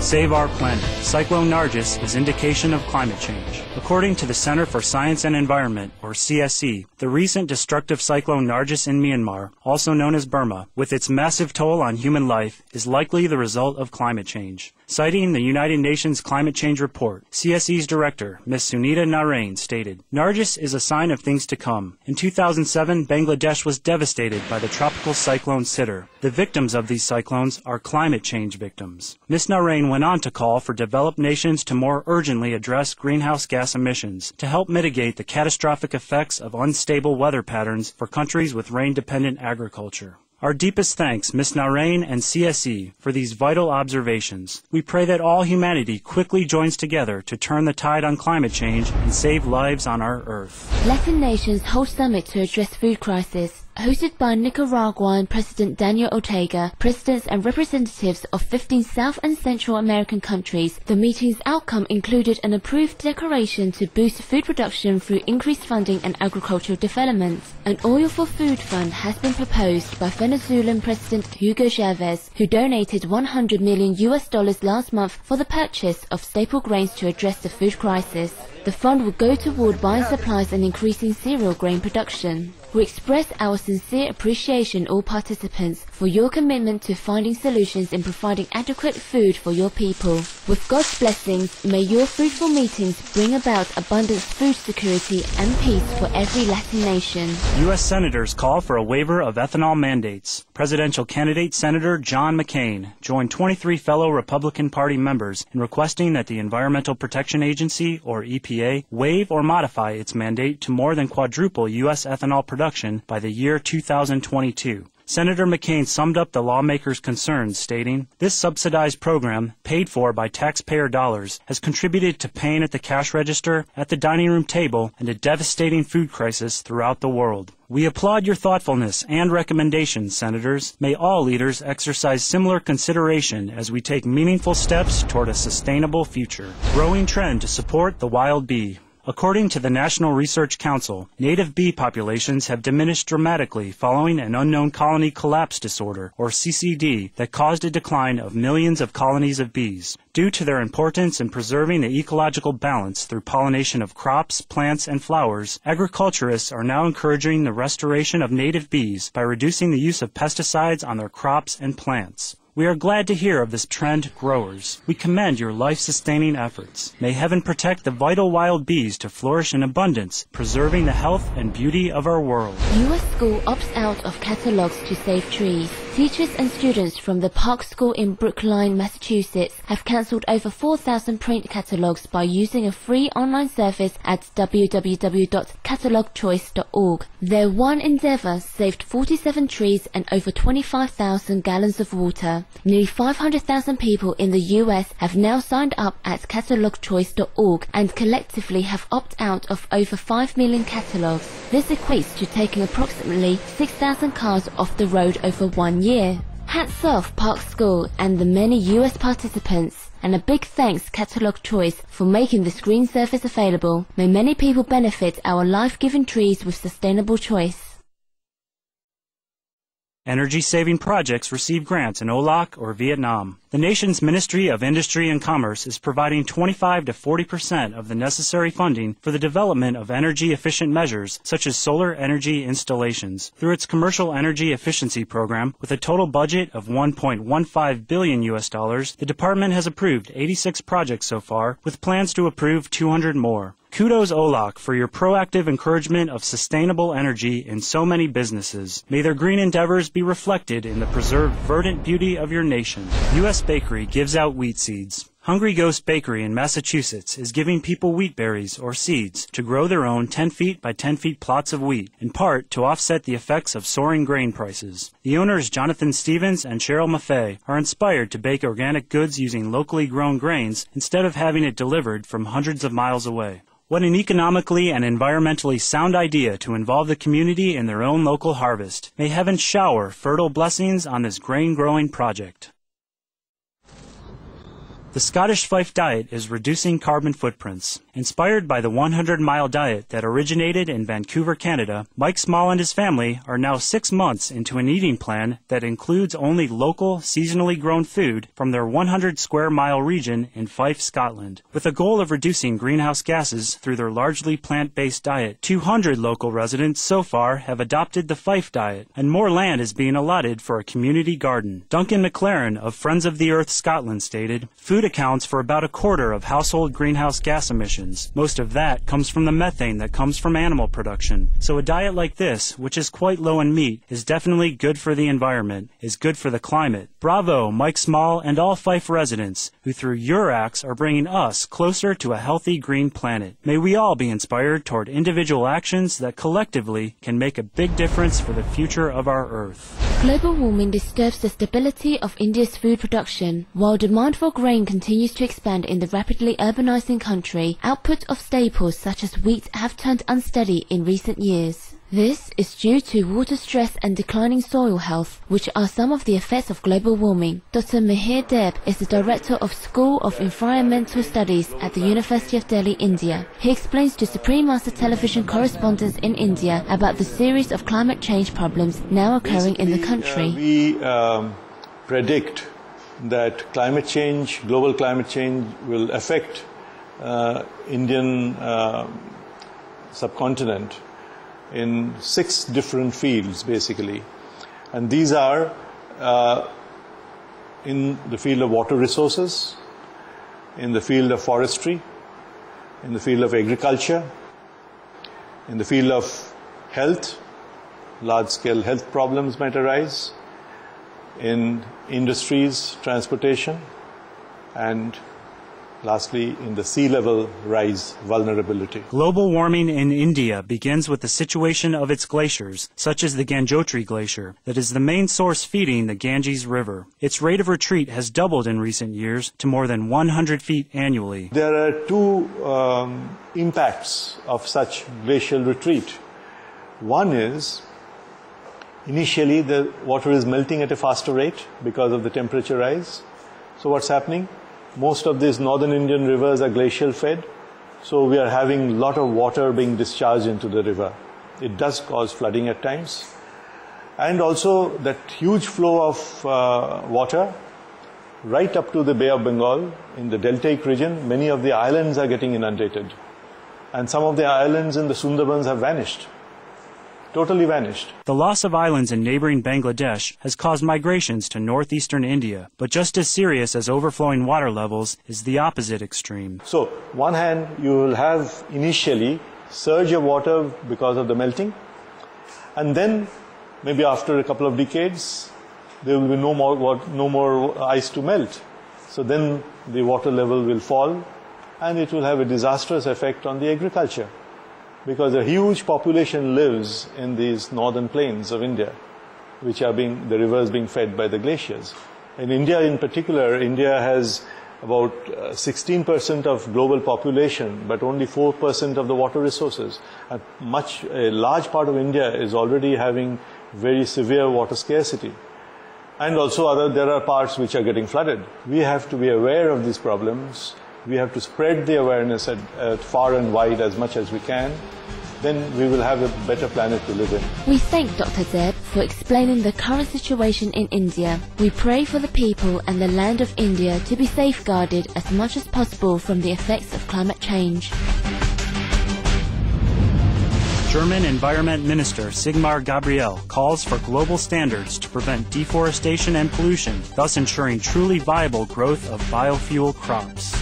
Save our planet. Cyclone Nargis is indication of climate change. According to the Center for Science and Environment, or CSE, the recent destructive cyclone Nargis in Myanmar, also known as Burma, with its massive toll on human life, is likely the result of climate change. Citing the United Nations Climate Change Report, CSE's director, Ms. Sunita Narain, stated, "Nargis is a sign of things to come. In 2007, Bangladesh was devastated by the tropical cyclone Sitar. The victims of these cyclones are climate change victims." Ms. Narain went on to call for developed nations to more urgently address greenhouse gas emissions to help mitigate the catastrophic effects of unstable weather patterns for countries with rain-dependent agriculture. Our deepest thanks, Ms. Narain and CSE, for these vital observations. We pray that all humanity quickly joins together to turn the tide on climate change and save lives on our Earth. Latin nations hold summit to address food crisis. Hosted by Nicaraguan President Daniel Ortega, presidents and representatives of 15 South and Central American countries, the meeting's outcome included an approved declaration to boost food production through increased funding and agricultural development. An Oil for Food fund has been proposed by Venezuelan President Hugo Chavez, who donated $100 million last month for the purchase of staple grains to address the food crisis. The fund will go toward buying supplies and increasing cereal grain production. We express our sincere appreciation, all participants, for your commitment to finding solutions in providing adequate food for your people. With God's blessings, may your fruitful meetings bring about abundant food security and peace for every Latin nation. U.S. Senators call for a waiver of ethanol mandates. Presidential candidate Senator John McCain joined 23 fellow Republican Party members in requesting that the Environmental Protection Agency, or EPA, waive or modify its mandate to more than quadruple U.S. ethanol production by the year 2022. Senator McCain summed up the lawmakers' concerns, stating, "This subsidized program, paid for by taxpayer dollars, has contributed to pain at the cash register, at the dining room table, and a devastating food crisis throughout the world. We applaud your thoughtfulness and recommendations, Senators. May all leaders exercise similar consideration as we take meaningful steps toward a sustainable future." Growing trend to support the wild bee. According to the National Research Council, native bee populations have diminished dramatically following an unknown colony collapse disorder, or CCD, that caused a decline of millions of colonies of bees. Due to their importance in preserving the ecological balance through pollination of crops, plants, and flowers, agriculturists are now encouraging the restoration of native bees by reducing the use of pesticides on their crops and plants. We are glad to hear of this trend, growers. We commend your life-sustaining efforts. May heaven protect the vital wild bees to flourish in abundance, preserving the health and beauty of our world. U.S. school opts out of catalogs to save trees. Teachers and students from the Park School in Brookline, Massachusetts have cancelled over 4,000 print catalogs by using a free online service at www.catalogchoice.org. Their one endeavor saved 47 trees and over 25,000 gallons of water. Nearly 500,000 people in the US have now signed up at catalogchoice.org and collectively have opted out of over 5 million catalogs. This equates to taking approximately 6,000 cars off the road over 1 year. Hats off Park School and the many US participants, and a big thanks Catalog Choice for making the screen service available. May many people benefit our life-giving trees with sustainable choice. Energy-saving projects receive grants in Olac or Vietnam. The nation's Ministry of Industry and Commerce is providing 25 to 40% of the necessary funding for the development of energy-efficient measures such as solar energy installations. Through its Commercial Energy Efficiency Program, with a total budget of $1.15 billion, the department has approved 86 projects so far, with plans to approve 200 more. Kudos Olac for your proactive encouragement of sustainable energy in so many businesses. May their green endeavors be reflected in the preserved verdant beauty of your nation. U.S. Bakery gives out wheat seeds. Hungry Ghost Bakery in Massachusetts is giving people wheat berries or seeds to grow their own 10 feet by 10 feet plots of wheat, in part to offset the effects of soaring grain prices. The owners, Jonathan Stevens and Cheryl Maffei, are inspired to bake organic goods using locally grown grains instead of having it delivered from hundreds of miles away. What an economically and environmentally sound idea to involve the community in their own local harvest. May heaven shower fertile blessings on this grain-growing project. The Scottish Fife diet is reducing carbon footprints. Inspired by the 100-mile diet that originated in Vancouver, Canada, Mike Small and his family are now 6 months into an eating plan that includes only local, seasonally grown food from their 100-square-mile region in Fife, Scotland. With a goal of reducing greenhouse gases through their largely plant-based diet, 200 local residents so far have adopted the Fife diet, and more land is being allotted for a community garden. Duncan McLaren of Friends of the Earth Scotland stated, "Food accounts for about a quarter of household greenhouse gas emissions. Most of that comes from the methane that comes from animal production. So a diet like this, which is quite low in meat, is definitely good for the environment, is good for the climate. Bravo, Mike Small and all Fife residents, who through your acts are bringing us closer to a healthy green planet. May we all be inspired toward individual actions that collectively can make a big difference for the future of our Earth." Global warming disturbs the stability of India's food production. While demand for grain continues to expand in the rapidly urbanizing country, output of staples such as wheat have turned unsteady in recent years. This is due to water stress and declining soil health, which are some of the effects of global warming. Dr. Mihir Deb is the director of School of Environmental Studies at the University of Delhi, India. He explains to Supreme Master television correspondents in India about the series of climate change problems now occurring in the country. We predict that climate change, global climate change, will affect Indian subcontinent in 6 different fields, basically. And these are in the field of water resources, in the field of forestry, in the field of agriculture, in the field of health, large-scale health problems might arise, in industries, transportation, and lastly, in the sea level rise vulnerability. Global warming in India begins with the situation of its glaciers, such as the Gangotri Glacier, that is the main source feeding the Ganges River. Its rate of retreat has doubled in recent years to more than 100 feet annually. There are 2 impacts of such glacial retreat. One is, initially the water is melting at a faster rate because of the temperature rise. So what's happening? Most of these northern Indian rivers are glacial fed, so we are having a lot of water being discharged into the river. It does cause flooding at times. And also that huge flow of water right up to the Bay of Bengal in the deltaic region, many of the islands are getting inundated. And some of the islands in the Sundarbans have vanished. Totally vanished. The loss of islands in neighboring Bangladesh has caused migrations to northeastern India, but just as serious as overflowing water levels is the opposite extreme. So, one hand, you will have initially surge of water because of the melting, and then maybe after a couple of decades, there will be no more ice to melt. So then the water level will fall, and it will have a disastrous effect on the agriculture, because a huge population lives in these northern plains of India, which are the rivers being fed by the glaciers. In India in particular, India has about 16% of global population, but only 4% of the water resources. A large part of India is already having very severe water scarcity. And also there are parts which are getting flooded. We have to be aware of these problems. We have to spread the awareness at far and wide as much as we can. Then we will have a better planet to live in. We thank Dr. Deb for explaining the current situation in India. We pray for the people and the land of India to be safeguarded as much as possible from the effects of climate change. German Environment Minister Sigmar Gabriel calls for global standards to prevent deforestation and pollution, thus ensuring truly viable growth of biofuel crops.